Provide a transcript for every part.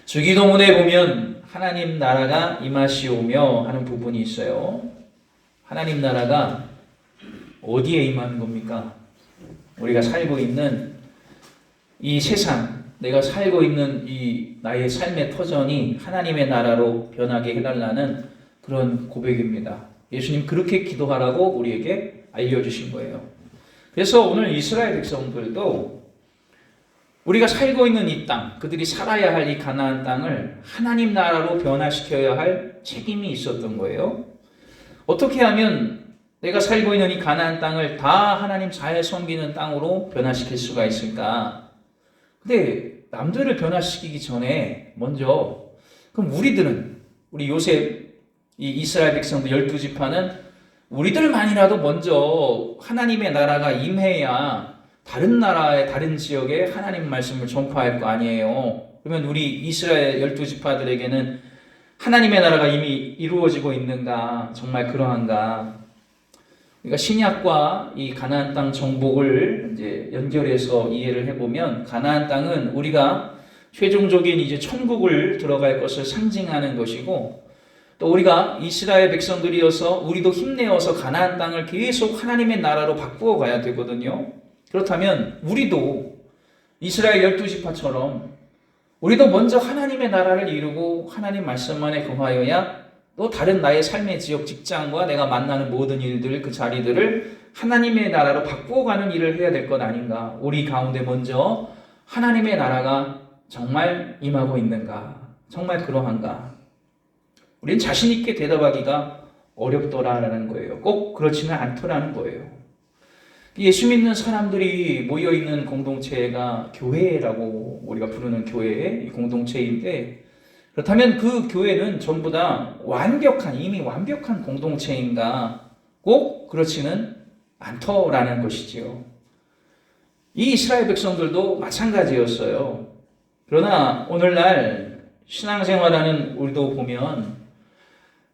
주기도문에 보면 하나님 나라가 임하시오며 하는 부분이 있어요. 하나님 나라가 어디에 임하는 겁니까? 우리가 살고 있는 이 세상, 내가 살고 있는 이 나의 삶의 터전이 하나님의 나라로 변하게 해달라는 그런 고백입니다. 예수님 그렇게 기도하라고 우리에게 알려주신 거예요. 그래서 오늘 이스라엘 백성들도 우리가 살고 있는 이 땅, 그들이 살아야 할 이 가나안 땅을 하나님 나라로 변화시켜야 할 책임이 있었던 거예요. 어떻게 하면 내가 살고 있는 이 가나안 땅을 다 하나님 잘 섬기는 땅으로 변화시킬 수가 있을까? 근데 남들을 변화시키기 전에 먼저 그럼 우리 요셉 이 이스라엘 백성들 12지파는 우리들만이라도 먼저 하나님의 나라가 임해야 다른 나라의 다른 지역에 하나님 말씀을 전파할 거 아니에요. 그러면 우리 이스라엘 12지파들에게는 하나님의 나라가 이미 이루어지고 있는가? 정말 그러한가? 그러니까 신약과 이 가나안 땅 정복을 이제 연결해서 이해를 해보면 가나안 땅은 우리가 최종적인 이제 천국을 들어갈 것을 상징하는 것이고 또 우리가 이스라엘 백성들이어서 우리도 힘내어서 가나안 땅을 계속 하나님의 나라로 바꾸어 가야 되거든요. 그렇다면 우리도 이스라엘 12지파처럼 우리도 먼저 하나님의 나라를 이루고 하나님 말씀 안에 거하여야 또 다른 나의 삶의 지역 직장과 내가 만나는 모든 일들 그 자리들을 하나님의 나라로 바꾸어가는 일을 해야 될 것 아닌가. 우리 가운데 먼저 하나님의 나라가 정말 임하고 있는가, 정말 그러한가. 우리는 자신 있게 대답하기가 어렵더라라는 거예요. 꼭 그렇지는 않더라는 거예요. 예수 믿는 사람들이 모여있는 공동체가 교회라고 우리가 부르는 교회의 공동체인데 그렇다면 그 교회는 전부 다 이미 완벽한 공동체인가? 꼭 그렇지는 않더라는 것이지요. 이 이스라엘 백성들도 마찬가지였어요. 그러나 오늘날 신앙생활하는 우리도 보면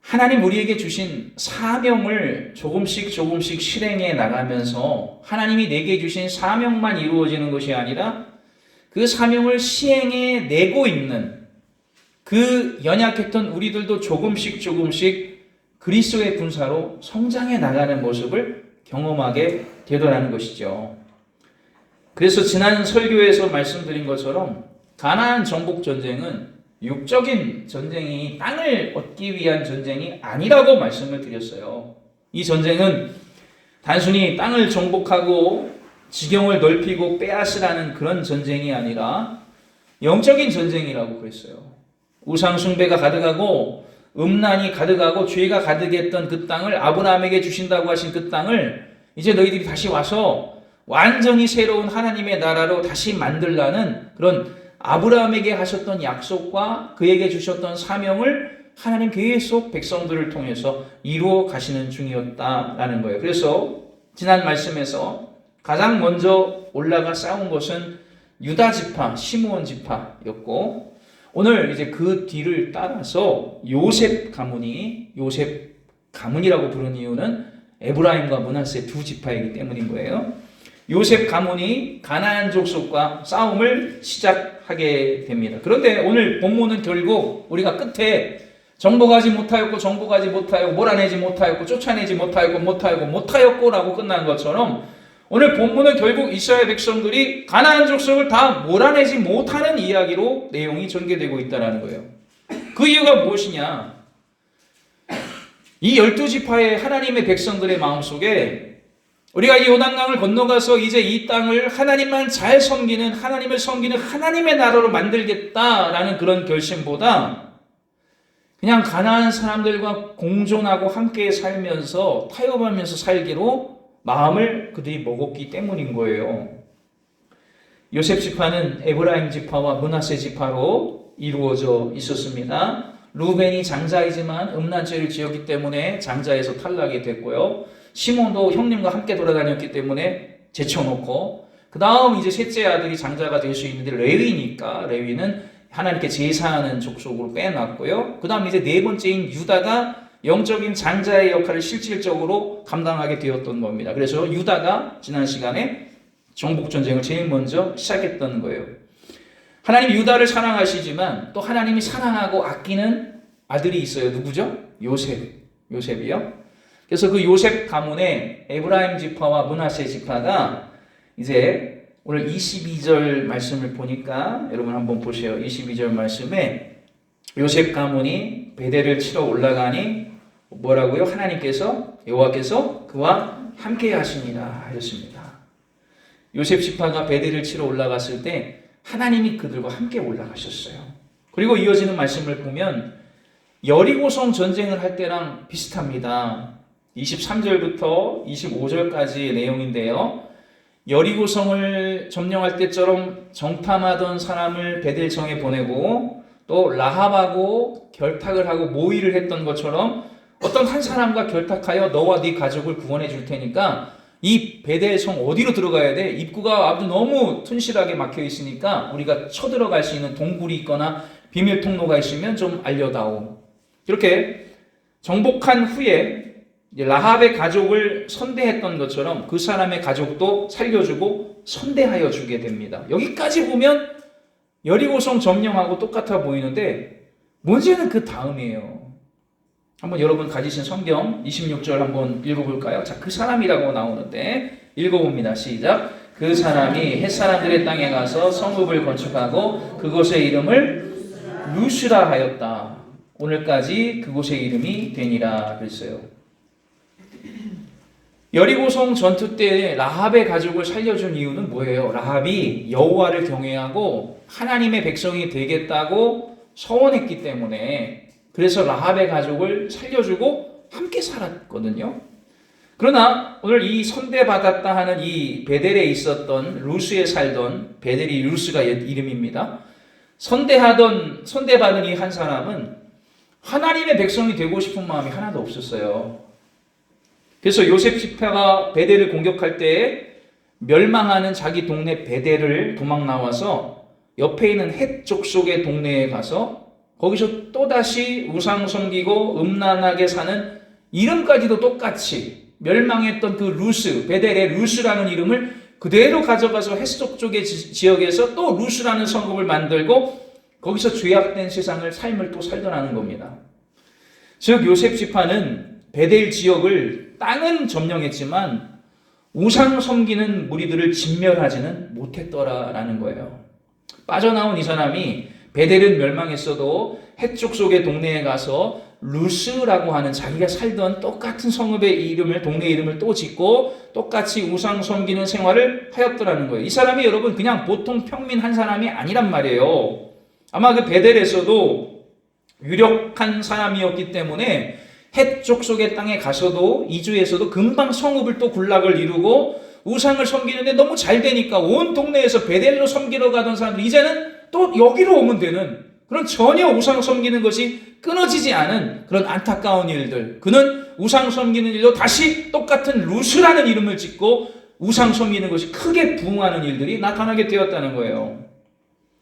하나님 우리에게 주신 사명을 조금씩 실행해 나가면서 하나님이 내게 주신 사명만 이루어지는 것이 아니라 그 사명을 시행해 내고 있는 그 연약했던 우리들도 조금씩 그리스도의 군사로 성장해 나가는 모습을 경험하게 되더라는 것이죠. 그래서 지난 설교에서 말씀드린 것처럼 가나안 정복 전쟁은 육적인 전쟁이 땅을 얻기 위한 전쟁이 아니라고 말씀을 드렸어요. 이 전쟁은 단순히 땅을 정복하고 지경을 넓히고 빼앗으라는 그런 전쟁이 아니라 영적인 전쟁이라고 그랬어요. 우상 숭배가 가득하고 음란이 가득하고 죄가 가득했던 그 땅을 아브라함에게 주신다고 하신 그 땅을 이제 너희들이 다시 와서 완전히 새로운 하나님의 나라로 다시 만들라는 그런 아브라함에게 하셨던 약속과 그에게 주셨던 사명을 하나님 계속 백성들을 통해서 이루어 가시는 중이었다라는 거예요. 그래서 지난 말씀에서 가장 먼저 올라가 싸운 것은 유다 지파, 시므온 지파였고 오늘 이제 그 뒤를 따라서 요셉 가문이라고 부르는 이유는 에브라임과 므낫세 두 지파이기 때문인 거예요. 요셉 가문이 가나안 족속과 싸움을 시작하게 됩니다. 그런데 오늘 본문은 결국 우리가 끝에 정복하지 못하였고 몰아내지 못하였고 쫓아내지 못하였고라고 끝난 것처럼 오늘 본문은 결국 이스라엘 백성들이 가나안 족속을 다 몰아내지 못하는 이야기로 내용이 전개되고 있다는 거예요. 그 이유가 무엇이냐? 이 12지파의 하나님의 백성들의 마음속에 우리가 이 요단강을 건너가서 이제 이 땅을 하나님만 잘 섬기는 하나님을 섬기는 하나님의 나라로 만들겠다라는 그런 결심보다 그냥 가나안 사람들과 공존하고 함께 살면서 타협하면서 살기로 마음을 그들이 먹었기 때문인 거예요. 요셉 지파는 에브라임 지파와 므낫세 지파로 이루어져 있었습니다. 루벤이 장자이지만 음란죄를 지었기 때문에 장자에서 탈락이 됐고요. 시몬도 형님과 함께 돌아다녔기 때문에 제쳐놓고 그 다음 이제 셋째 아들이 장자가 될 수 있는데 레위니까 레위는 하나님께 제사하는 족속으로 빼놨고요. 그 다음 이제 네 번째인 유다가 영적인 장자의 역할을 실질적으로 감당하게 되었던 겁니다. 그래서 유다가 지난 시간에 정복전쟁을 제일 먼저 시작했던 거예요. 하나님 유다를 사랑하시지만 또 하나님이 사랑하고 아끼는 아들이 있어요. 누구죠? 요셉이요. 그래서 그 요셉 가문에 에브라임 지파와 므낫세 지파가 이제 오늘 22절 말씀을 보니까 여러분 한번 보세요. 22절 말씀에 요셉 가문이 베델을 치러 올라가니 뭐라고요? 하나님께서 여호와께서 그와 함께 하시니라 하셨습니다. 요셉 지파가 베델을 치러 올라갔을 때 하나님이 그들과 함께 올라가셨어요. 그리고 이어지는 말씀을 보면 여리고성 전쟁을 할 때랑 비슷합니다. 23절부터 25절까지의 내용인데요. 여리고성을 점령할 때처럼 정탐하던 사람을 베델성에 보내고 또 라합하고 결탁을 하고 모의를 했던 것처럼 어떤 한 사람과 결탁하여 너와 네 가족을 구원해 줄 테니까 이 베델성 어디로 들어가야 돼? 입구가 아주 너무 튼실하게 막혀 있으니까 우리가 쳐들어갈 수 있는 동굴이 있거나 비밀 통로가 있으면 좀 알려다오. 이렇게 정복한 후에 라합의 가족을 선대했던 것처럼 그 사람의 가족도 살려주고 선대하여 주게 됩니다. 여기까지 보면 여리고성 점령하고 똑같아 보이는데 문제는 그 다음이에요. 한번 여러분 가지신 성경 26절 한번 읽어볼까요? 자, 그 사람이라고 나오는데 읽어봅니다. 시작. 그 사람이 햇사람들의 땅에 가서 성읍을 건축하고 그곳의 이름을 루스라 하였다. 오늘까지 그곳의 이름이 되니라 그랬어요. 여리고성 전투 때 라합의 가족을 살려준 이유는 뭐예요? 라합이 여호와를 경외하고 하나님의 백성이 되겠다고 서원했기 때문에 그래서 라합의 가족을 살려주고 함께 살았거든요. 그러나 오늘 이 선대받았다 하는 이 베델에 있었던 루스에 살던 베델이 루스가 이름입니다. 선대받은 이 한 사람은 하나님의 백성이 되고 싶은 마음이 하나도 없었어요. 그래서 요셉 지파가 베델을 공격할 때 멸망하는 자기 동네 베델을 도망 나와서 옆에 있는 헷 족속의 동네에 가서 거기서 또다시 우상 섬기고 음란하게 사는 이름까지도 똑같이 멸망했던 그 루스, 베델의 루스라는 이름을 그대로 가져가서 헷 쪽의 지역에서 또 루스라는 성읍을 만들고 거기서 죄악된 세상을 삶을 또 살더라는 겁니다. 즉 요셉 지파는 베델 지역을 땅은 점령했지만 우상 섬기는 무리들을 진멸하지는 못했더라라는 거예요. 빠져나온 이 사람이 베델은 멸망했어도 헷족 속의 동네에 가서 루스라고 하는 자기가 살던 똑같은 성읍의 이름을 동네 이름을 또 짓고 똑같이 우상 섬기는 생활을 하였더라는 거예요. 이 사람이 여러분 그냥 보통 평민 한 사람이 아니란 말이에요. 아마 그 베델에서도 유력한 사람이었기 때문에 헷족 속의 땅에 가서도 이주에서도 금방 성읍을 또 군락을 이루고 우상을 섬기는데 너무 잘 되니까 온 동네에서 베델로 섬기러 가던 사람들 이제는 또 여기로 오면 되는 그런 전혀 우상 섬기는 것이 끊어지지 않은 그런 안타까운 일들. 그는 우상 섬기는 일로 다시 똑같은 루스라는 이름을 짓고 우상 섬기는 것이 크게 부흥하는 일들이 나타나게 되었다는 거예요.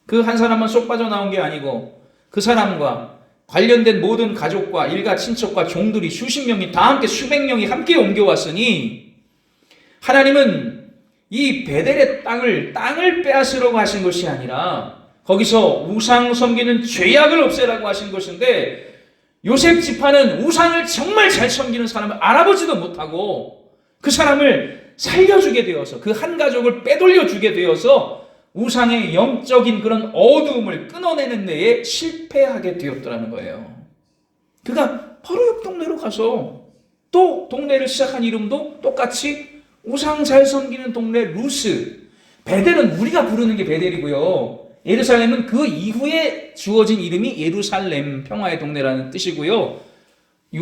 그 한 사람만 쏙 빠져나온 게 아니고 그 사람과 관련된 모든 가족과 일가 친척과 종들이 수십 명이 다 함께 수백 명이 함께 옮겨왔으니 하나님은 이 베델의 땅을 빼앗으려고 하신 것이 아니라 거기서 우상 섬기는 죄악을 없애라고 하신 것인데 요셉 지파는 우상을 정말 잘 섬기는 사람을 알아보지도 못하고 그 사람을 살려주게 되어서 그 한 가족을 빼돌려주게 되어서 우상의 영적인 그런 어두움을 끊어내는 데에 실패하게 되었더라는 거예요. 그가 바로 옆 동네로 가서 또 동네를 시작한 이름도 똑같이 우상 잘 섬기는 동네 루스. 베델은 우리가 부르는 게 베델이고요. 예루살렘은 그 이후에 주어진 이름이 예루살렘, 평화의 동네라는 뜻이고요.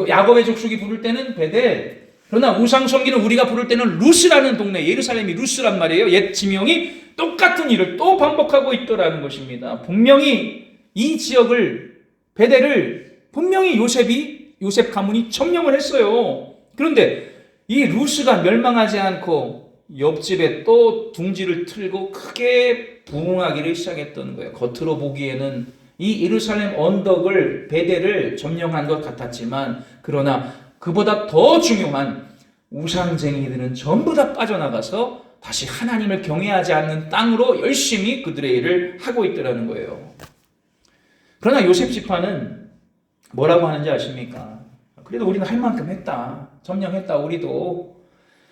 야곱의 족속이 부를 때는 베델. 그러나 우상 섬기는 우리가 부를 때는 루스라는 동네, 예루살렘이 루스란 말이에요. 옛 지명이 똑같은 일을 또 반복하고 있더라는 것입니다. 분명히 이 지역을, 베델을 분명히 요셉 가문이 점령을 했어요. 그런데 이 루스가 멸망하지 않고 옆집에 또 둥지를 틀고 크게 부흥하기를 시작했던 거예요. 겉으로 보기에는 이 예루살렘 언덕을, 베델을 점령한 것 같았지만 그러나 그보다 더 중요한 우상쟁이들은 전부 다 빠져나가서 다시 하나님을 경외하지 않는 땅으로 열심히 그들의 일을 하고 있더라는 거예요. 그러나 요셉 지파는 뭐라고 하는지 아십니까? 그래도 우리는 할 만큼 했다. 점령했다. 우리도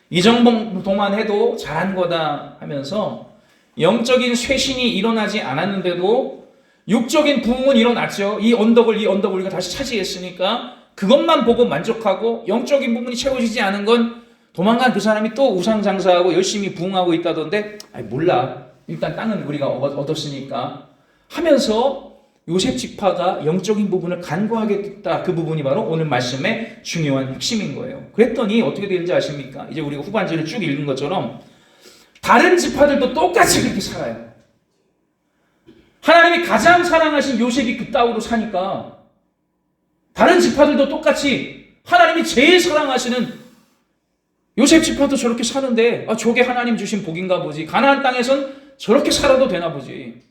이 정도만 해도 잘한 거다 하면서 영적인 쇄신이 일어나지 않았는데도 육적인 부흥은 일어났죠. 이 언덕을 우리가 다시 차지했으니까 그것만 보고 만족하고 영적인 부분이 채워지지 않은 건 도망간 그 사람이 또 우상 장사하고 열심히 부흥하고 있다던데 몰라. 일단 땅은 우리가 얻었으니까 하면서 요셉 지파가 영적인 부분을 간과하게 됐다. 그 부분이 바로 오늘 말씀의 중요한 핵심인 거예요. 그랬더니 어떻게 되는지 아십니까? 이제 우리가 후반절을 쭉 읽은 것처럼 다른 지파들도 똑같이 그렇게 살아요. 하나님이 가장 사랑하신 요셉이 그 땅으로 사니까 다른 지파들도 똑같이 하나님이 제일 사랑하시는 요셉 지파도 저렇게 사는데 저게 하나님 주신 복인가 보지. 가나안 땅에선 저렇게 살아도 되나 보지.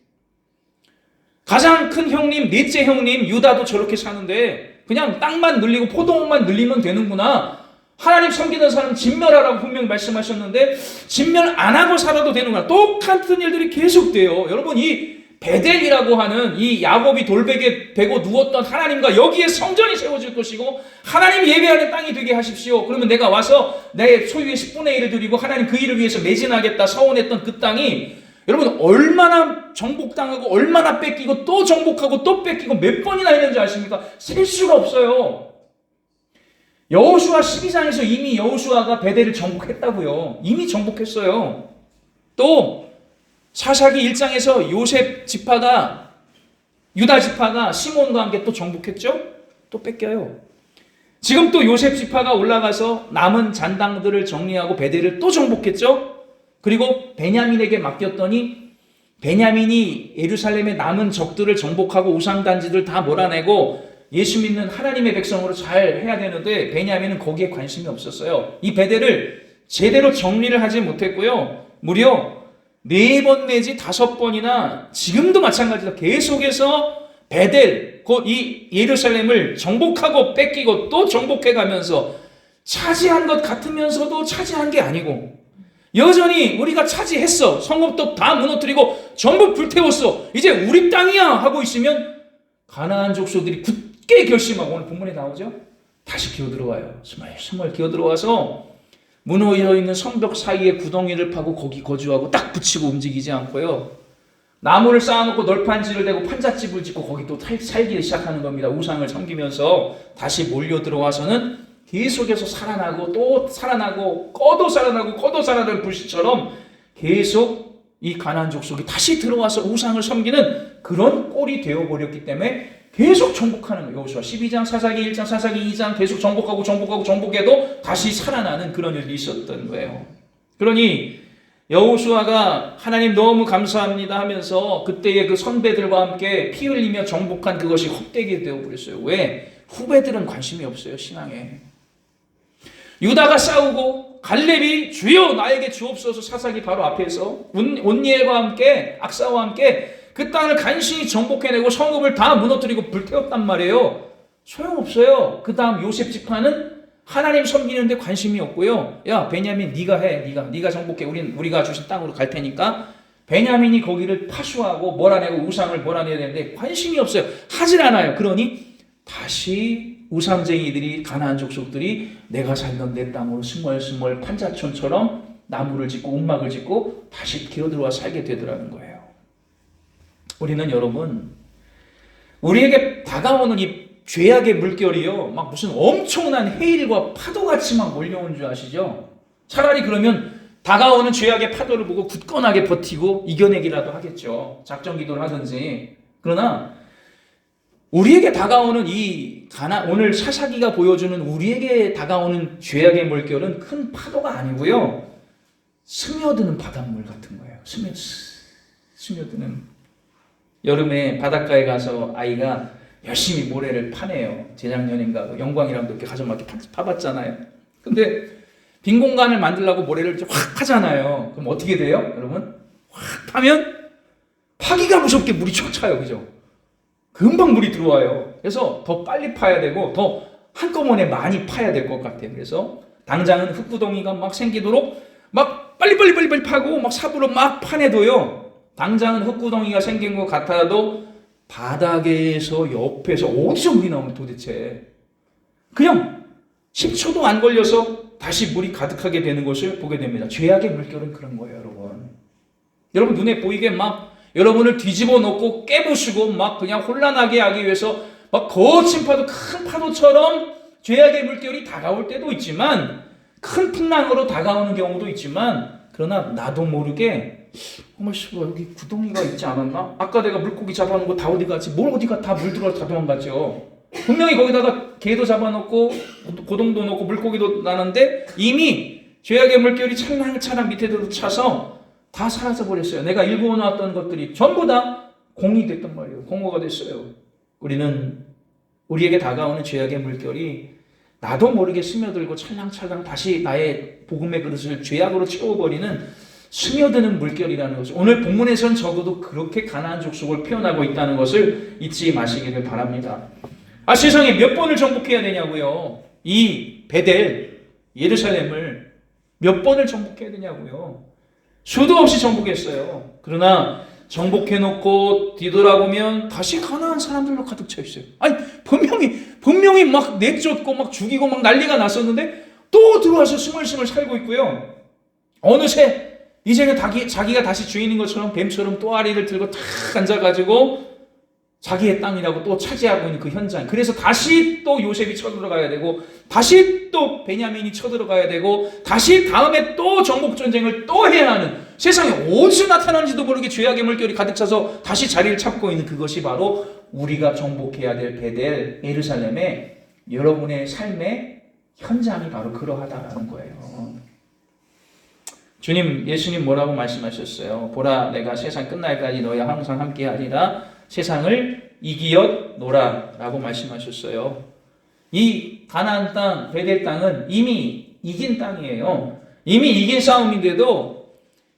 가장 큰 형님, 넷째 형님 유다도 저렇게 사는데 그냥 땅만 늘리고 포도원만 늘리면 되는구나. 하나님 섬기는 사람 진멸하라고 분명히 말씀하셨는데 진멸 안 하고 살아도 되는구나. 똑같은 일들이 계속돼요. 여러분 이 베델이라고 하는 이 야곱이 돌베개 베고 누웠던 하나님과 여기에 성전이 세워질 것이고 하나님 예배하는 땅이 되게 하십시오. 그러면 내가 와서 내 소유의 10분의 1을 드리고 하나님 그 일을 위해서 매진하겠다 서원했던 그 땅이 여러분 얼마나 정복당하고 얼마나 뺏기고 또 정복하고 또 뺏기고 몇 번이나 했는지 아십니까? 셀 수가 없어요. 여호수아 12장에서 이미 여호수아가 베델을 정복했다고요. 이미 정복했어요. 또 사사기 1장에서 요셉 지파가 유다 지파가 시몬과 함께 또 정복했죠? 또 뺏겨요. 지금 또 요셉 지파가 올라가서 남은 잔당들을 정리하고 베델을 또 정복했죠? 그리고 베냐민에게 맡겼더니 베냐민이 예루살렘의 남은 적들을 정복하고 우상단지들 다 몰아내고 예수 믿는 하나님의 백성으로 잘 해야 되는데 베냐민은 거기에 관심이 없었어요. 이 베델을 제대로 정리를 하지 못했고요. 무려 4번 내지 5번이나 지금도 마찬가지다. 계속해서 베델, 곧 이 예루살렘을 정복하고 뺏기고 또 정복해가면서 차지한 것 같으면서도 차지한 게 아니고 여전히 우리가 차지했어. 성읍도 다 무너뜨리고 전부 불태웠어. 이제 우리 땅이야 하고 있으면 가나안 족속들이 굳게 결심하고 오늘 본문에 나오죠. 다시 기어들어와요. 스멀스멀 기어들어와서 무너져 있는 성벽 사이에 구덩이를 파고 거기 거주하고 딱 붙이고 움직이지 않고요. 나무를 쌓아놓고 널판지를 대고 판잣집을 짓고 거기 또 살기 시작하는 겁니다. 우상을 섬기면서 다시 몰려 들어와서는 계속해서 살아나고 또 살아나고 꺼도 살아나는 불씨처럼 계속 이 가나안 족속이 다시 들어와서 우상을 섬기는 그런 꼴이 되어버렸기 때문에 계속 정복하는 거예요. 여호수아 12장, 사사기 1장, 사사기 2장 계속 정복해도 다시 살아나는 그런 일이 있었던 거예요. 그러니 여호수아가 하나님 너무 감사합니다 하면서 그때의 그 선배들과 함께 피 흘리며 정복한 그것이 헛되게 되어버렸어요. 왜? 후배들은 관심이 없어요. 신앙에. 유다가 싸우고 갈렙이 주여 나에게 주옵소서 사사기 바로 앞에서 온니엘과 함께 악사와 함께 그 땅을 간신히 정복해내고 성읍을 다 무너뜨리고 불태웠단 말이에요. 소용없어요. 그 다음 요셉 지파는 하나님 섬기는데 관심이 없고요. 야 베냐민 네가 해. 네가 정복해. 우리가 주신 땅으로 갈 테니까 베냐민이 거기를 파수하고 몰아내고 우상을 몰아내야 되는데 관심이 없어요. 하질 않아요. 그러니 다시 우상쟁이들이 가나안 족속들이 내가 살던 내 땅으로 스멀스멀 판자촌처럼 나무를 짓고 움막을 짓고 다시 기어들어와 살게 되더라는 거예요. 우리는 여러분 우리에게 다가오는 이 죄악의 물결이요 막 무슨 엄청난 해일과 파도같이 막 몰려오는 줄 아시죠? 차라리 그러면 다가오는 죄악의 파도를 보고 굳건하게 버티고 이겨내기라도 하겠죠. 작전 기도를 하든지. 그러나 우리에게 다가오는 오늘 사사기가 보여주는 우리에게 다가오는 죄악의 물결은 큰 파도가 아니고요. 스며드는 바닷물 같은 거예요. 스며드는. 여름에 바닷가에 가서 아이가 열심히 모래를 파내요. 재작년인가 영광이랑도 이렇게 가서 막 이렇게 파봤잖아요. 근데 빈 공간을 만들려고 모래를 확 파잖아요. 그럼 어떻게 돼요? 여러분? 확 파면 파기가 무섭게 물이 촉 차요. 그죠? 금방 물이 들어와요. 그래서 더 빨리 파야 되고 더 한꺼번에 많이 파야 될 것 같아요. 그래서 당장은 흙구덩이가 막 생기도록 막 막 빨리 파고 막 삽으로 막 파내도요. 당장은 흙구덩이가 생긴 것 같아도 바닥에서 옆에서 어디서 물이 나오는 도대체. 그냥 10초도 안 걸려서 다시 물이 가득하게 되는 것을 보게 됩니다. 죄악의 물결은 그런 거예요, 여러분. 여러분 눈에 보이게 막 여러분을 뒤집어 놓고 깨부수고 막 그냥 혼란하게 하기 위해서 막 거친 파도, 큰 파도처럼 죄악의 물결이 다가올 때도 있지만, 큰 풍랑으로 다가오는 경우도 있지만, 그러나 나도 모르게 여기 구덩이가 있지 않았나? 아까 내가 물고기 잡아놓은 거 다 어디 갔지? 뭘 어디가 다 물 들어가서 다 도망갔죠. 분명히 거기다가 개도 잡아놓고 고동도 놓고 물고기도 나는데 이미 죄악의 물결이 찰랑찰랑 밑에도 차서 다 사라져버렸어요. 내가 일구어놨던 것들이 전부 다 공이 됐단 말이에요. 공허가 됐어요. 우리는 우리에게 다가오는 죄악의 물결이 나도 모르게 스며들고 찰랑찰랑 다시 나의 복음의 그릇을 죄악으로 채워버리는 스며드는 물결이라는 것을, 오늘 본문에서는 적어도 그렇게 가나안 족속을 표현하고 있다는 것을 잊지 마시기를 바랍니다. 세상에 몇 번을 정복해야 되냐고요. 이 베델, 예루살렘을 몇 번을 정복해야 되냐고요. 수도 없이 정복했어요. 그러나 정복해놓고 뒤돌아보면 다시 가나안 사람들로 가득 차 있어요. 아니 분명히 막 내쫓고 막 죽이고 막 난리가 났었는데 또 들어와서 스물스물 살고 있고요. 어느새 이제는 자기가 다시 주인인 것처럼 뱀처럼 또아리를 들고 탁 앉아가지고 자기의 땅이라고 또 차지하고 있는 그 현장. 그래서 다시 또 요셉이 쳐들어가야 되고, 다시 또 베냐민이 쳐들어가야 되고, 다시 다음에 또 정복전쟁을 또 해야 하는, 세상에 어디서 나타나는지도 모르게 죄악의 물결이 가득 차서 다시 자리를 찾고 있는 그것이 바로 우리가 정복해야 될 베델, 예루살렘의 여러분의 삶의 현장이 바로 그러하다라는 거예요. 예수님 뭐라고 말씀하셨어요? 보라, 내가 세상 끝날까지 너희와 항상 함께하리라. 세상을 이기었노라 라고 말씀하셨어요. 이 가나안 땅, 베델 땅은 이미 이긴 땅이에요. 이미 이긴 싸움인데도,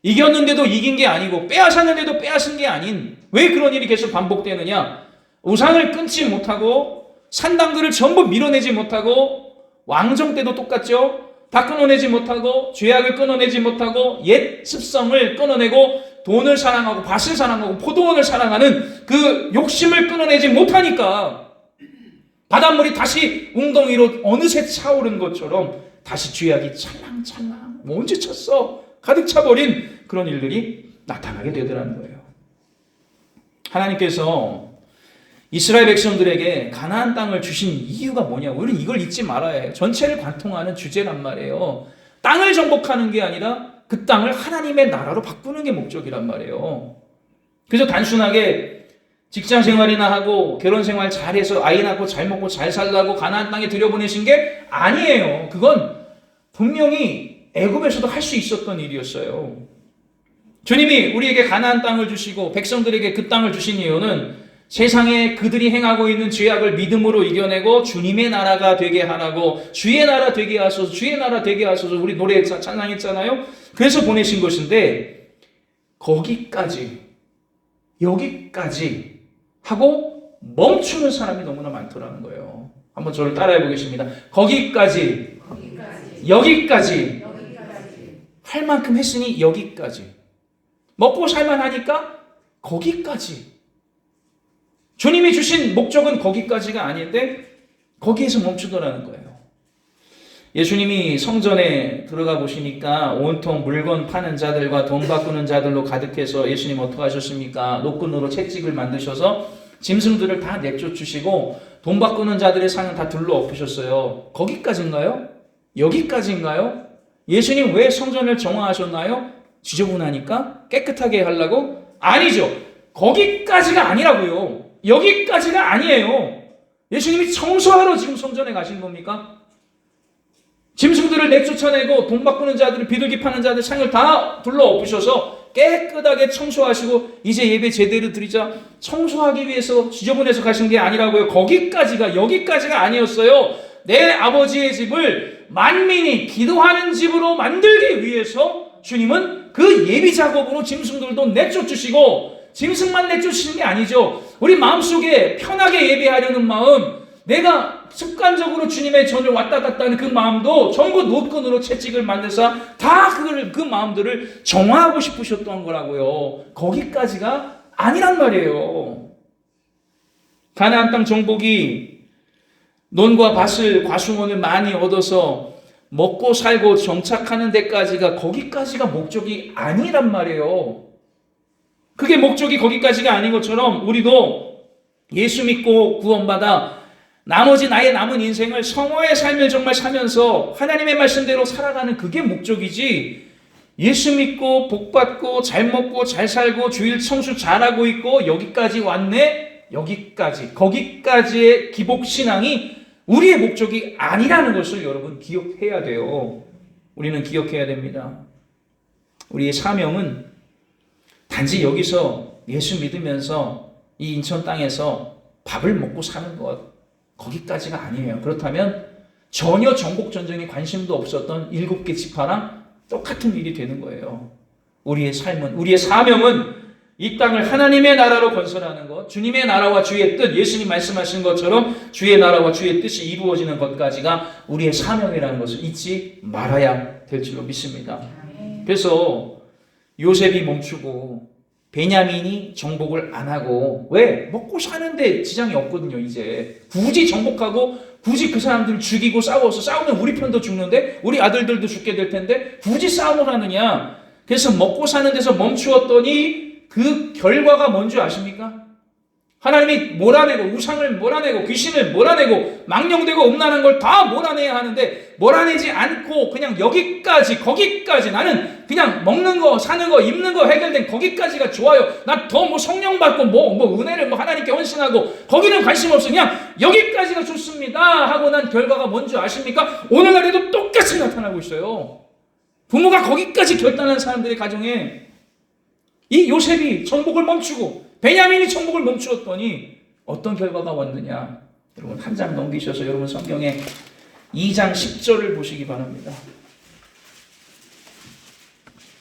이겼는데도 이긴 게 아니고 빼앗았는데도 빼앗은 게 아닌, 왜 그런 일이 계속 반복되느냐? 우상을 끊지 못하고 산당들을 전부 밀어내지 못하고, 왕정 때도 똑같죠. 다 끊어내지 못하고, 죄악을 끊어내지 못하고, 옛 습성을 끊어내고, 돈을 사랑하고 밭을 사랑하고 포도원을 사랑하는 그 욕심을 끊어내지 못하니까 바닷물이 다시 웅덩이로 어느새 차오른 것처럼 다시 죄악이 찰랑찰랑 언제 찼어? 가득 차버린 그런 일들이 나타나게 되더라는 거예요. 하나님께서 이스라엘 백성들에게 가나안 땅을 주신 이유가 뭐냐고. 우리는 이걸 잊지 말아야 해요. 전체를 관통하는 주제란 말이에요. 땅을 정복하는 게 아니라 그 땅을 하나님의 나라로 바꾸는 게 목적이란 말이에요. 그래서 단순하게 직장 생활이나 하고 결혼 생활 잘해서 아이 낳고 잘 먹고 잘 살라고 가나안 땅에 들여보내신 게 아니에요. 그건 분명히 애굽에서도 할 수 있었던 일이었어요. 주님이 우리에게 가나안 땅을 주시고 백성들에게 그 땅을 주신 이유는 세상에 그들이 행하고 있는 죄악을 믿음으로 이겨내고 주님의 나라가 되게 하라고, 주의 나라 되게 하소서, 주의 나라 되게 하소서, 우리 노래 찬양했잖아요. 그래서 보내신 것인데, 여기까지 하고 멈추는 사람이 너무나 많더라는 거예요. 한번 저를 따라해 보겠습니다. 거기까지. 여기까지. 할 만큼 했으니 여기까지. 먹고 살만하니까 거기까지. 주님이 주신 목적은 거기까지가 아닌데 거기에서 멈추더라는 거예요. 예수님이 성전에 들어가 보시니까 온통 물건 파는 자들과 돈 바꾸는 자들로 가득해서 예수님 어떻게 하셨습니까? 노끈으로 채찍을 만드셔서 짐승들을 다 내쫓으시고 돈 바꾸는 자들의 상은 다 둘러엎으셨어요. 거기까지인가요? 여기까지인가요? 예수님 왜 성전을 정화하셨나요? 지저분하니까 깨끗하게 하려고? 아니죠. 거기까지가 아니라고요. 여기까지가 아니에요. 예수님이 청소하러 지금 성전에 가신 겁니까? 짐승들을 내쫓아내고 돈 바꾸는 자들을, 비둘기 파는 자들 상을 다 둘러엎으셔서 깨끗하게 청소하시고 이제 예배 제대로 드리자 청소하기 위해서 지저분해서 가신 게 아니라고요. 거기까지가, 여기까지가 아니었어요. 내 아버지의 집을 만민이 기도하는 집으로 만들기 위해서 주님은 그 예비 작업으로 짐승들도 내쫓으시고, 짐승만 내쫓으시는 게 아니죠. 우리 마음속에 편하게 예배하려는 마음, 내가 습관적으로 주님의 전을 왔다 갔다 하는 그 마음도 전부 노끈으로 채찍을 만들어서 다 그 마음들을 정화하고 싶으셨던 거라고요. 거기까지가 아니란 말이에요. 가나안 땅 정복이 논과 밭을 과수원을 많이 얻어서 먹고 살고 정착하는 데까지가 거기까지가 목적이 아니란 말이에요. 그게 목적이 거기까지가 아닌 것처럼 우리도 예수 믿고 구원받아 나머지 나의 남은 인생을 성화의 삶을 정말 살면서 하나님의 말씀대로 살아가는 그게 목적이지, 예수 믿고 복받고 잘 먹고 잘 살고 주일 청수 잘하고 있고 여기까지 왔네, 여기까지 거기까지의 기복신앙이 우리의 목적이 아니라는 것을 여러분 기억해야 돼요. 우리는 기억해야 됩니다. 우리의 사명은 단지 여기서 예수 믿으면서 이 인천 땅에서 밥을 먹고 사는 것, 거기까지가 아니에요. 그렇다면 전혀 정복전쟁에 관심도 없었던 7개 지파랑 똑같은 일이 되는 거예요. 우리의 삶은, 우리의 사명은 이 땅을 하나님의 나라로 건설하는 것, 주님의 나라와 주의 뜻, 예수님 말씀하신 것처럼 주의 나라와 주의 뜻이 이루어지는 것까지가 우리의 사명이라는 것을 잊지 말아야 될 줄로 믿습니다. 그래서 요셉이 멈추고 베냐민이 정복을 안 하고, 왜? 먹고 사는데 지장이 없거든요. 이제 굳이 정복하고 굳이 그 사람들을 죽이고 싸우면 우리 편도 죽는데 우리 아들들도 죽게 될 텐데 굳이 싸움을 하느냐. 그래서 먹고 사는 데서 멈추었더니 그 결과가 뭔지 아십니까? 하나님이 몰아내고, 우상을 몰아내고, 귀신을 몰아내고, 망령되고 음란한 걸 다 몰아내야 하는데 몰아내지 않고 그냥 여기까지, 거기까지, 나는 그냥 먹는 거, 사는 거, 입는 거 해결된 거기까지가 좋아요. 나 더 뭐 성령 받고 뭐 은혜를 뭐 하나님께 헌신하고 거기는 관심 없어. 그냥 여기까지가 좋습니다 하고 난 결과가 뭔지 아십니까? 오늘날에도 똑같이 나타나고 있어요. 부모가 거기까지 결단한 사람들의 가정에 이 요셉이 정복을 멈추고 베냐민이 정복을 멈추었더니 어떤 결과가 왔느냐. 여러분 한 장 넘기셔서 여러분 성경에 2장 10절을 보시기 바랍니다.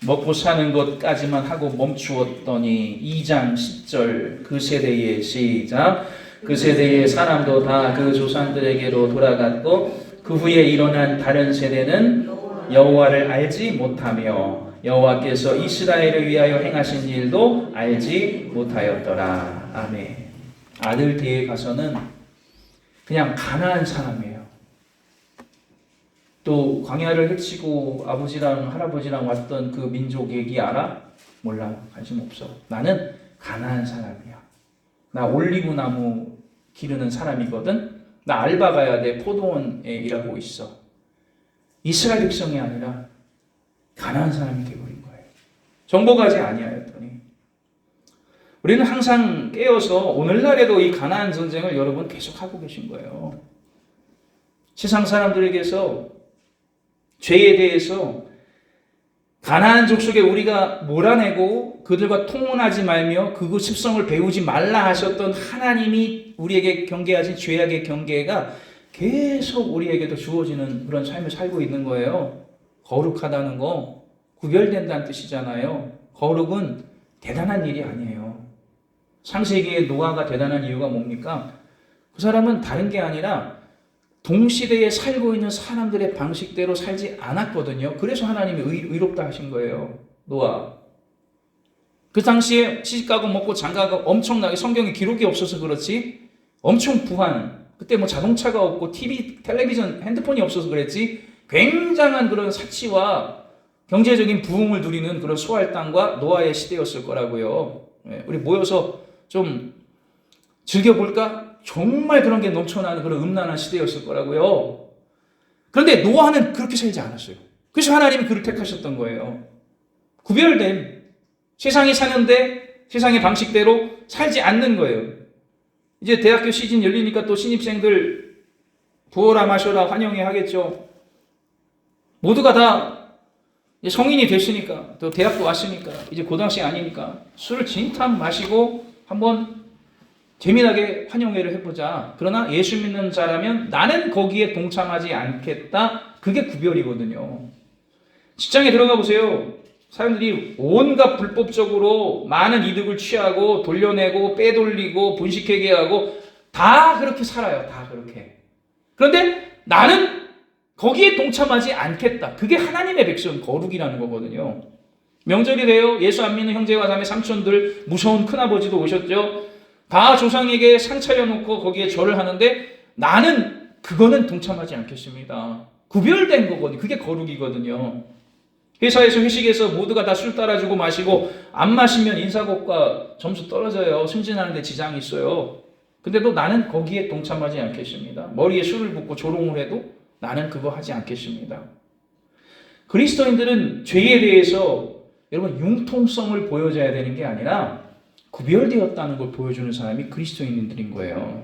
먹고 사는 것까지만 하고 멈추었더니 2장 10절, 그 세대의 시작. 그 세대의 사람도 다 그 조상들에게로 돌아갔고 그 후에 일어난 다른 세대는 여호와를 알지 못하며 여호와께서 이스라엘을 위하여 행하신 일도 알지 못하였더라. 아멘. 아들 뒤에 가서는 그냥 가난한 사람이에요. 또 광야를 헤치고 아버지랑 할아버지랑 왔던 그 민족 얘기 알아? 몰라. 관심 없어. 나는 가난한 사람이야. 나 올리브 나무 기르는 사람이거든. 나 알바 가야 돼. 포도원에 일하고 있어. 이스라엘 백성이 아니라 가난한 사람이 되어버린 거예요. 정복하지 아니하였더니. 우리는 항상 깨어서 오늘날에도 이 가나안 전쟁을 여러분 계속하고 계신 거예요. 세상 사람들에게서 죄에 대해서 가나안 족속에 우리가 몰아내고 그들과 통혼하지 말며 그 습성을 배우지 말라 하셨던 하나님이 우리에게 경계하신 죄악의 경계가 계속 우리에게도 주어지는 그런 삶을 살고 있는 거예요. 거룩하다는 거 구별된다는 뜻이잖아요. 거룩은 대단한 일이 아니에요. 창세기에 노아가 대단한 이유가 뭡니까? 그 사람은 다른 게 아니라 동시대에 살고 있는 사람들의 방식대로 살지 않았거든요. 그래서 하나님이 의롭다 하신 거예요. 노아. 그 당시에 시집가고 먹고 장가가고 엄청나게 성경에 기록이 없어서 그렇지 엄청 부한, 그때 뭐 자동차가 없고 TV, 텔레비전, 핸드폰이 없어서 그랬지 굉장한 그런 사치와 경제적인 부흥을 누리는 그런 수활당과 노아의 시대였을 거라고요. 우리 모여서 좀 즐겨볼까? 정말 그런 게 넘쳐나는 그런 음란한 시대였을 거라고요. 그런데 노아는 그렇게 살지 않았어요. 그래서 하나님이 그를 택하셨던 거예요. 구별된, 세상에 사는데 세상의 방식대로 살지 않는 거예요. 이제 대학교 시즌 열리니까 또 신입생들 부어라 마셔라 환영해 하겠죠. 모두가 다 성인이 됐으니까, 또 대학도 왔으니까, 이제 고등학생 아니니까 술을 진탕 마시고 한번 재미나게 환영회를 해보자. 그러나 예수 믿는 자라면 나는 거기에 동참하지 않겠다. 그게 구별이거든요. 직장에 들어가 보세요. 사람들이 온갖 불법적으로 많은 이득을 취하고 돌려내고 빼돌리고 분식회계 하고 다 그렇게 살아요. 다 그렇게. 그런데 나는 거기에 동참하지 않겠다. 그게 하나님의 백성 거룩이라는 거거든요. 명절이 돼요. 예수 안 믿는 형제와 자매 삼촌들, 무서운 큰아버지도 오셨죠. 다 조상에게 상 차려놓고 거기에 절을 하는데 나는 그거는 동참하지 않겠습니다. 구별된 거거든요. 그게 거룩이거든요. 회사에서 회식에서 모두가 다 술 따라주고 마시고 안 마시면 인사고과 점수 떨어져요. 승진하는 데 지장이 있어요. 근데도 나는 거기에 동참하지 않겠습니다. 머리에 술을 붓고 조롱을 해도 나는 그거 하지 않겠습니다. 그리스도인들은 죄에 대해서 여러분 융통성을 보여줘야 되는 게 아니라 구별되었다는 걸 보여주는 사람이 그리스도인들인 거예요.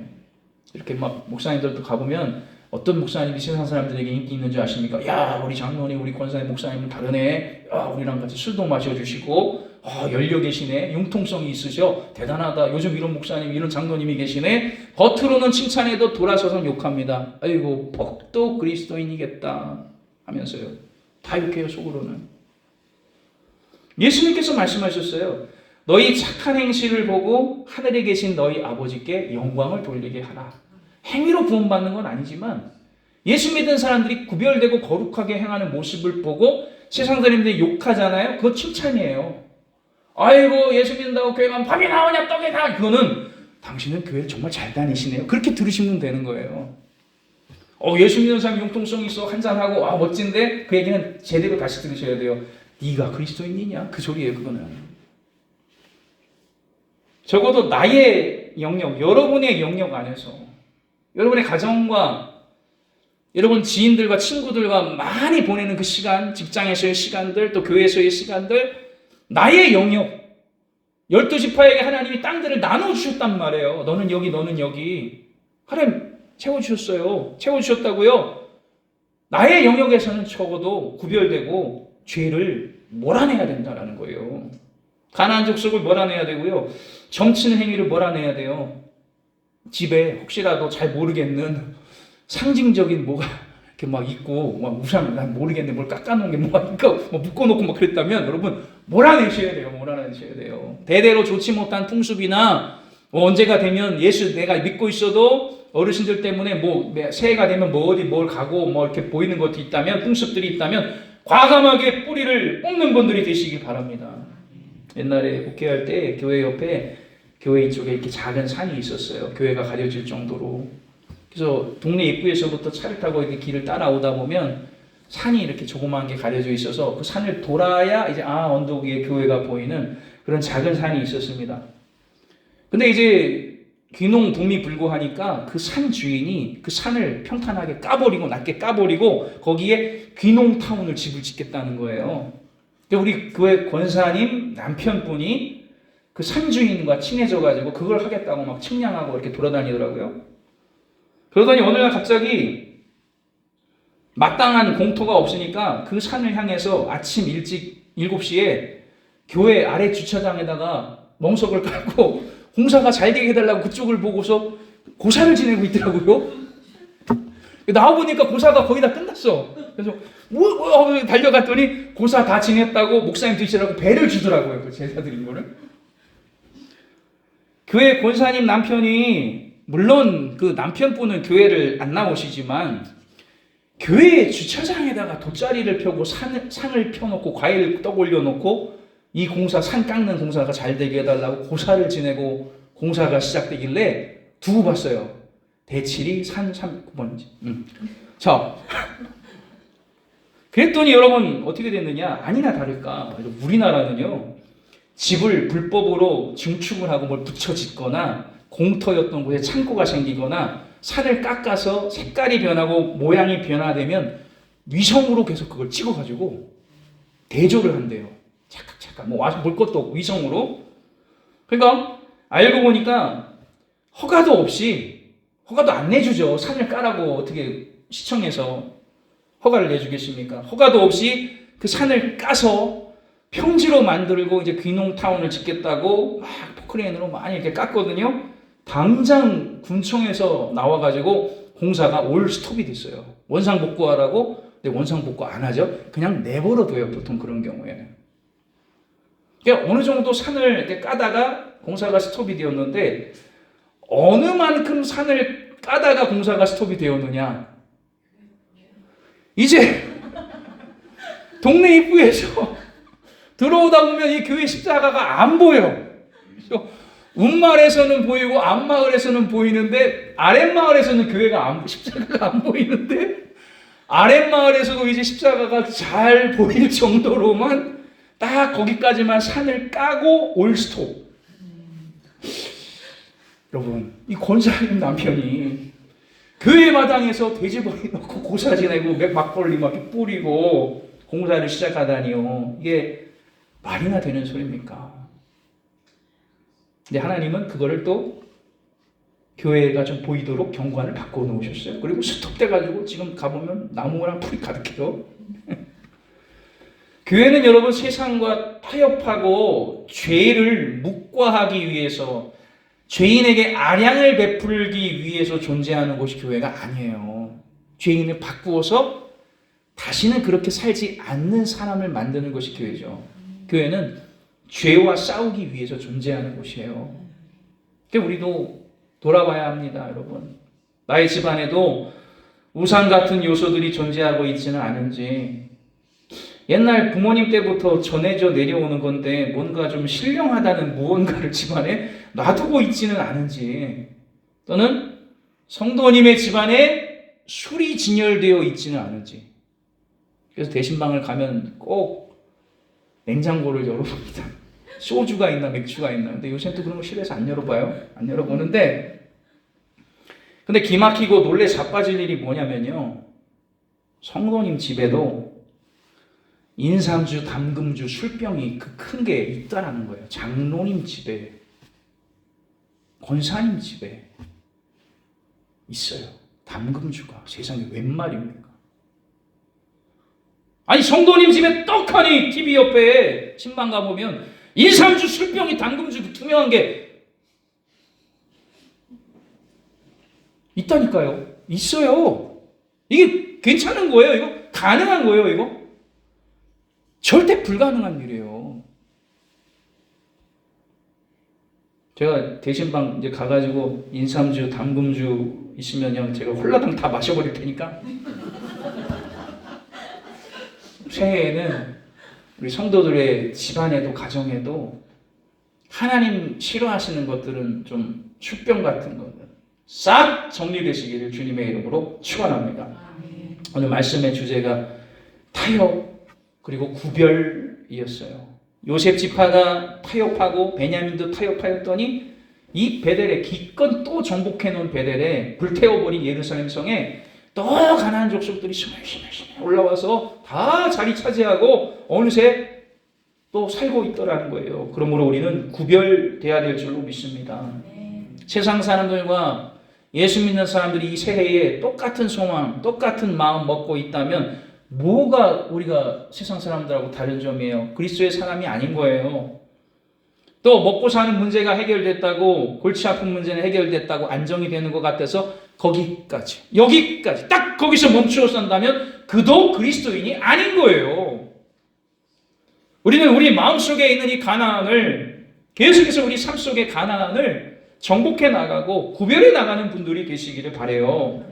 이렇게 막 목사님들도 가보면 어떤 목사님이 세상 사람들에게 인기 있는 줄 아십니까? 야, 우리 장로님, 우리 권사님, 목사님은 다르네. 야, 우리랑 같이 술도 마셔주시고, 열려 계시네. 융통성이 있으셔. 대단하다. 요즘 이런 목사님, 이런 장로님이 계시네. 겉으로는 칭찬해도 돌아서선 욕합니다. 아이고, 퍽도 그리스도인이겠다 하면서요. 다 욕해요, 속으로는. 예수님께서 말씀하셨어요. 너희 착한 행실을 보고 하늘에 계신 너희 아버지께 영광을 돌리게 하라. 행위로 구원받는 건 아니지만 예수 믿은 사람들이 구별되고 거룩하게 행하는 모습을 보고 세상 사람들이 욕하잖아요. 그거 칭찬이에요. 아이고 예수 믿는다고 교회 가면 밥이 나오냐 떡이 나오냐. 그거는 당신은 교회를 정말 잘 다니시네요. 그렇게 들으시면 되는 거예요. 예수 믿는 사람 융통성 있어 한잔하고 멋진데 그 얘기는 제대로 다시 들으셔야 돼요. 네가 그리스도인이냐? 그 소리예요. 그거는. 적어도 나의 영역, 여러분의 영역 안에서 여러분의 가정과 여러분 지인들과 친구들과 많이 보내는 그 시간, 직장에서의 시간들, 또 교회에서의 시간들, 나의 영역, 12지파에게 하나님이 땅들을 나눠주셨단 말이에요. 너는 여기, 너는 여기. 하나님 채워주셨어요. 채워주셨다고요. 나의 영역에서는 적어도 구별되고 죄를 몰아내야 된다는 거예요. 가나안 족속을 몰아내야 되고요. 정치는 행위를 몰아내야 돼요. 집에 혹시라도 잘 모르겠는 상징적인 뭐가 이렇게 막 있고 막 우상 난 모르겠는데 뭘 깎아놓은 게 뭐가 있고 뭐 묶어놓고 막 그랬다면 여러분 몰아내셔야 돼요. 몰아내셔야 돼요. 대대로 좋지 못한 풍습이나 언제가 되면 예수 내가 믿고 있어도 어르신들 때문에 뭐 새해가 되면 뭐 어디 뭘 가고 뭐 이렇게 보이는 것도 있다면 풍습들이 있다면 과감하게 뿌리를 뽑는 분들이 되시길 바랍니다. 옛날에 국회할 때 교회 옆에 교회 이쪽에 이렇게 작은 산이 있었어요. 교회가 가려질 정도로. 그래서 동네 입구에서부터 차를 타고 이렇게 길을 따라오다 보면 산이 이렇게 조그마한 게 가려져 있어서 그 산을 돌아야 이제 언덕 위에 교회가 보이는 그런 작은 산이 있었습니다. 근데 이제 귀농 붐이 불고 하니까 그 산 주인이 그 산을 평탄하게 까버리고 낮게 까버리고 거기에 귀농타운을 집을 짓겠다는 거예요. 우리 교회 권사님 남편분이 그 산주인과 친해져가지고 그걸 하겠다고 막 측량하고 이렇게 돌아다니더라고요. 그러더니 어느 날 갑자기 마땅한 공터가 없으니까 그 산을 향해서 아침 일찍 7시에 교회 아래 주차장에다가 멍석을 깔고 공사가 잘 되게 해달라고 그쪽을 보고서 고사를 지내고 있더라고요. 나와보니까 고사가 거의 다 끝났어. 그래서 달려갔더니 고사 다 지냈다고 목사님 드시라고 배를 주더라고요. 그 제사 드린 거를. 교회 권사님 남편이 물론 그 남편분은 교회를 안 나오시지만 교회 주차장에다가 돗자리를 펴고 상을 펴놓고 과일 떡 올려놓고 이 공사 산 깎는 공사가 잘 되게 해달라고 고사를 지내고 공사가 시작되길래 두고 봤어요. 대칠이 산 9번인지. 자, 그랬더니 여러분 어떻게 됐느냐? 아니나 다를까 우리나라는요. 집을 불법으로 증축을 하고 뭘 붙여 짓거나 공터였던 곳에 창고가 생기거나 산을 깎아서 색깔이 변하고 모양이 변화되면 위성으로 계속 그걸 찍어가지고 대조를 한대요. 착각 뭐 와서 볼 것도 없고 위성으로. 그러니까 알고 보니까 허가도 안 내주죠. 산을 까라고 어떻게 시청에서 허가를 내주겠습니까? 허가도 없이 그 산을 까서 평지로 만들고 이제 귀농타운을 짓겠다고 막 포크레인으로 많이 이렇게 깠거든요. 당장 군청에서 나와가지고 공사가 올 스톱이 됐어요. 원상복구하라고. 근데 원상복구 안 하죠. 그냥 내버려둬요. 보통 그런 경우에는. 그러니까 어느 정도 산을 이렇게 까다가 공사가 스톱이 되었는데 어느 만큼 산을 까다가 공사가 스톱이 되었느냐? 이제 동네 입구에서 들어오다 보면 이 교회 십자가가 안 보여. 윗마을에서는 보이고 앞마을에서는 보이는데 아랫마을에서는 십자가가 안 보이는데 아랫마을에서도 이제 십자가가 잘 보일 정도로만 딱 거기까지만 산을 까고 올스톱. 여러분, 이 권사님 남편이 교회 마당에서 돼지머리 넣고 고사 지내고 막걸리 막 뿌리고 공사를 시작하다니요. 이게 말이나 되는 소리입니까? 근데 하나님은 그거를 또 교회가 좀 보이도록 경관을 바꿔놓으셨어요. 그리고 스톱돼가지고 지금 가보면 나무랑 풀이 가득해요. 교회는 여러분 세상과 타협하고 죄를 묵과하기 위해서 죄인에게 아량을 베풀기 위해서 존재하는 곳이 교회가 아니에요. 죄인을 바꾸어서 다시는 그렇게 살지 않는 사람을 만드는 것이 교회죠. 교회는 죄와 싸우기 위해서 존재하는 곳이에요. 그러니까 우리도 돌아봐야 합니다, 여러분. 나의 집안에도 우상 같은 요소들이 존재하고 있지는 않은지, 옛날 부모님 때부터 전해져 내려오는 건데 뭔가 좀 신령하다는 무언가를 집안에 놔두고 있지는 않은지, 또는 성도님의 집안에 술이 진열되어 있지는 않은지. 그래서 대신방을 가면 꼭 냉장고를 열어봅니다. 소주가 있나 맥주가 있나. 근데 요새는 또 그런 거 싫어해서 안 열어봐요. 안 열어보는데, 근데 기막히고 놀래 자빠질 일이 뭐냐면요, 성도님 집에도 인삼주, 담금주, 술병이 그 큰 게 있다라는 거예요. 장로님 집에, 권사님 집에 있어요. 담금주가. 세상에 웬 말입니까? 아니, 성도님 집에 떡하니 TV 옆에 신방 가보면 인삼주, 술병이, 담금주 투명한 게 있다니까요. 있어요. 이게 괜찮은 거예요? 이거 가능한 거예요? 이거 절대 불가능한 일이에요. 제가 대신방 이제 가가지고 인삼주, 담금주 있으면 제가 홀라당 다 마셔버릴 테니까 새해에는 우리 성도들의 집안에도 가정에도 하나님 싫어하시는 것들은 좀 술병 같은 것들 싹 정리되시기를 주님의 이름으로 축원합니다. 오늘 말씀의 주제가 타협 그리고 구별이었어요. 요셉 지파가 타협하고 베냐민도 타협하였더니 이 베델에 기껏 또 정복해 놓은 베델에 불태워버린 예루살렘 성에 또 가나안 족속들이 스물스물 올라와서 다 자리 차지하고 어느새 또 살고 있더라는 거예요. 그러므로 우리는 구별돼야 될 줄로 믿습니다. 세상 사람들과 예수 믿는 사람들이 이 새해에 똑같은 소망, 똑같은 마음 먹고 있다면 뭐가 우리가 세상 사람들하고 다른 점이에요? 그리스도의 사람이 아닌 거예요. 또 먹고 사는 문제가 해결됐다고, 골치 아픈 문제는 해결됐다고 안정이 되는 것 같아서 거기까지, 여기까지 딱 거기서 멈추어 산다면 그도 그리스도인이 아닌 거예요. 우리는 우리 마음속에 있는 이 가나안을 계속해서 우리 삶 속의 가나안을 정복해 나가고 구별해 나가는 분들이 계시기를 바라요.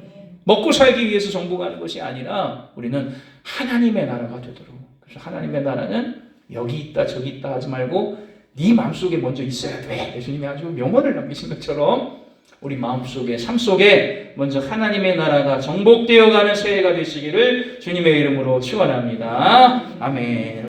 먹고 살기 위해서 정복하는 것이 아니라 우리는 하나님의 나라가 되도록. 그래서 하나님의 나라는 여기 있다 저기 있다 하지 말고 네 마음속에 먼저 있어야 돼. 예수님이 아주 명언을 남기신 것처럼 우리 마음속에 삶 속에 먼저 하나님의 나라가 정복되어가는 새해가 되시기를 주님의 이름으로 축원합니다. 아멘.